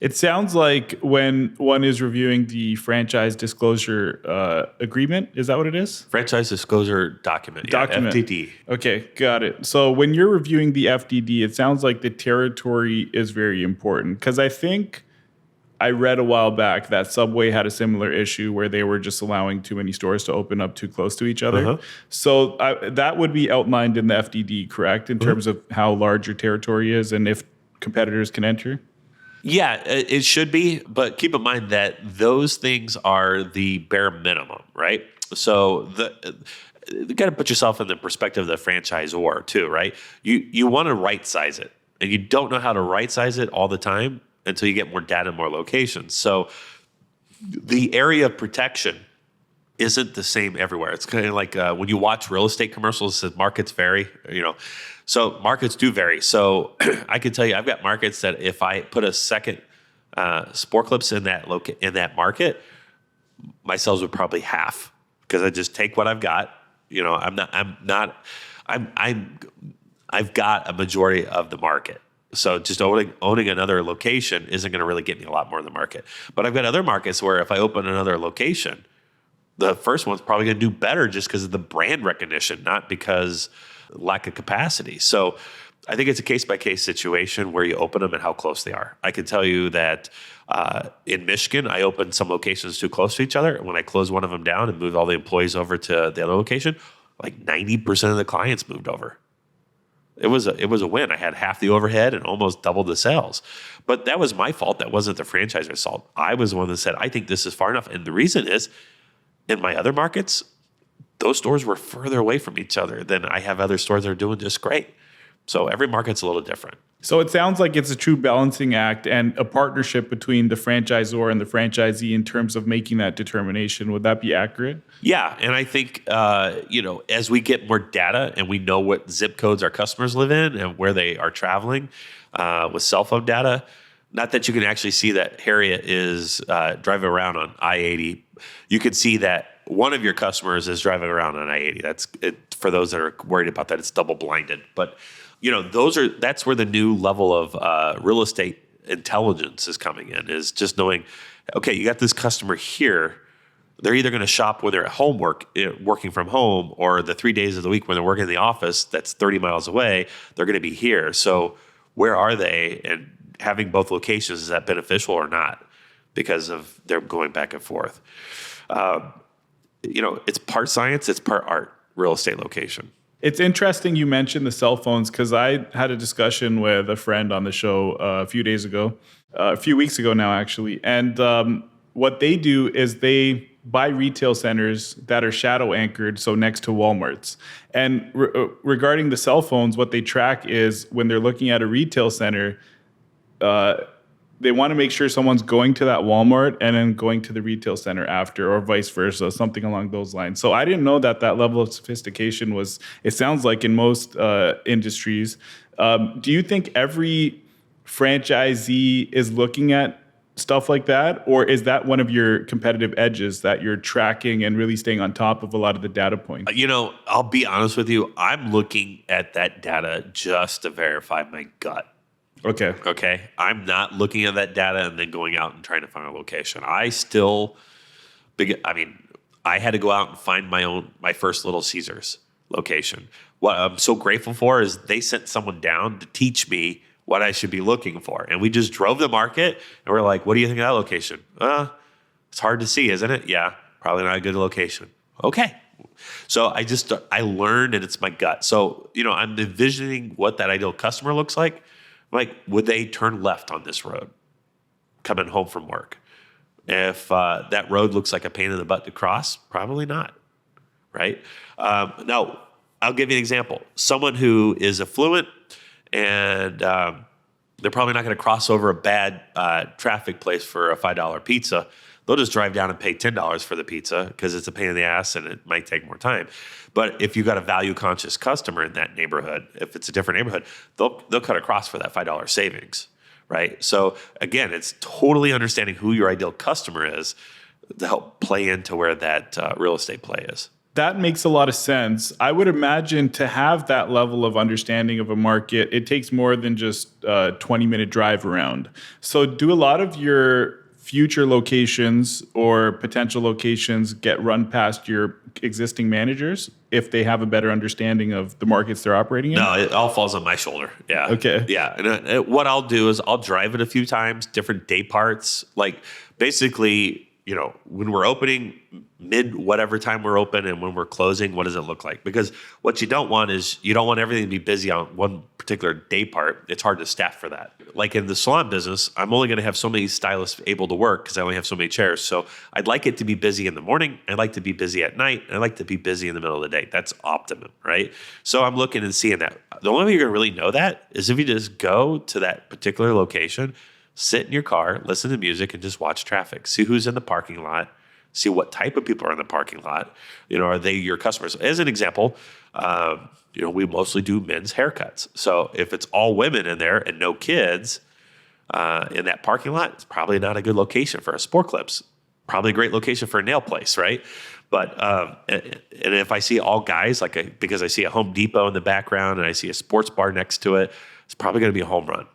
It sounds like when one is reviewing the franchise disclosure agreement, is that what it is? Franchise disclosure document. Document. Yeah, FDD. Okay, got it. So when you're reviewing the FDD, it sounds like the territory is very important because I think I read a while back that Subway had a similar issue where they were just allowing too many stores to open up too close to each other. Uh-huh. So that would be outlined in the FDD, correct, in terms of how large your territory is and if competitors can enter? Yeah, it should be, but keep in mind that those things are the bare minimum, right? So you got to put yourself in the perspective of the franchisor too, right? You want to right size it, and you don't know how to right size it all the time until you get more data, more locations. So the area of protection isn't the same everywhere. It's kind of like when you watch real estate commercials, it says markets vary, So markets do vary. So I can tell you, I've got markets that if I put a second Sport Clips in that market, my sales would probably half because I just take what I've got. I've got a majority of the market. So just owning another location isn't going to really get me a lot more in the market. But I've got other markets where if I open another location, the first one's probably going to do better just because of the brand recognition, not because lack of capacity. So I think it's a case-by-case situation where you open them and how close they are. I can tell you that in Michigan, I opened some locations too close to each other. And when I closed one of them down and moved all the employees over to the other location, like 90% of the clients moved over. It was a win. I had half the overhead and almost doubled the sales. But that was my fault. That wasn't the franchisor's fault. I was the one that said, I think this is far enough. And the reason is, in my other markets, those stores were further away from each other than I have other stores that are doing just great. So every market's a little different. So it sounds like it's a true balancing act and a partnership between the franchisor and the franchisee in terms of making that determination. Would that be accurate? Yeah, and I think as we get more data and we know what zip codes our customers live in and where they are traveling with cell phone data, not that you can actually see that Harriet is driving around on I-80. You can see that one of your customers is driving around on I-80. That's it, for those that are worried about that. It's double blinded, but that's where the new level of real estate intelligence is coming in. Is just knowing, okay, you got this customer here. They're either going to shop when they're at home working from home, or the 3 days of the week when they're working in the office that's 30 miles away, they're going to be here. So where are they? And having both locations, is that beneficial or not? Because of their going back and forth. It's part science, it's part art, real estate location. It's interesting you mentioned the cell phones because I had a discussion with a friend on the show a few weeks ago now, actually. And what they do is they buy retail centers that are shadow anchored, so next to Walmarts. And regarding the cell phones, what they track is when they're looking at a retail center, they want to make sure someone's going to that Walmart and then going to the retail center after, or vice versa, something along those lines. So I didn't know that level of sophistication was, it sounds like in most industries. Do you think every franchisee is looking at stuff like that? Or is that one of your competitive edges that you're tracking and really staying on top of a lot of the data points? I'll be honest with you. I'm looking at that data just to verify my gut. Okay. I'm not looking at that data and then going out and trying to find a location. I had to go out and find my first Little Caesars location. What I'm so grateful for is they sent someone down to teach me what I should be looking for. And we just drove the market and we're like, what do you think of that location? It's hard to see, isn't it? Yeah, probably not a good location. Okay. So I learned, and it's my gut. So, I'm envisioning what that ideal customer looks like. Like, would they turn left on this road coming home from work? If that road looks like a pain in the butt to cross, probably not, right? Now, I'll give you an example. Someone who is affluent and they're probably not going to cross over a bad traffic place for a $5 pizza. They'll just drive down and pay $10 for the pizza because it's a pain in the ass and it might take more time. But if you've got a value-conscious customer in that neighborhood, if it's a different neighborhood, they'll cut across for that $5 savings, right? So again, it's totally understanding who your ideal customer is to help play into where that real estate play is. That makes a lot of sense. I would imagine to have that level of understanding of a market, it takes more than just a 20-minute drive around. So do a lot of your future locations or potential locations get run past your existing managers if they have a better understanding of the markets they're operating in? No, it all falls on my shoulder. Yeah. Okay. Yeah. And what I'll do is I'll drive it a few times, different day parts. Like basically, when we're opening, mid whatever time we're open, and when we're closing, what does it look like? Because what you don't want is you don't want everything to be busy on one particular day part. It's hard to staff for that. Like in the salon business, I'm only going to have so many stylists able to work because I only have so many chairs. So I'd like it to be busy in the morning. I'd like to be busy at night. And I'd like to be busy in the middle of the day. That's optimum, right? So I'm looking and seeing that. The only way you're going to really know that is if you just go to that particular location, sit in your car, listen to music, and just watch traffic. See who's in the parking lot. See what type of people are in the parking lot. Are they your customers? As an example, we mostly do men's haircuts. So if it's all women in there and no kids in that parking lot, it's probably not a good location for a Sport Clips. Probably a great location for a nail place, right? But and if I see all guys, because I see a Home Depot in the background and I see a sports bar next to it, it's probably going to be a home run.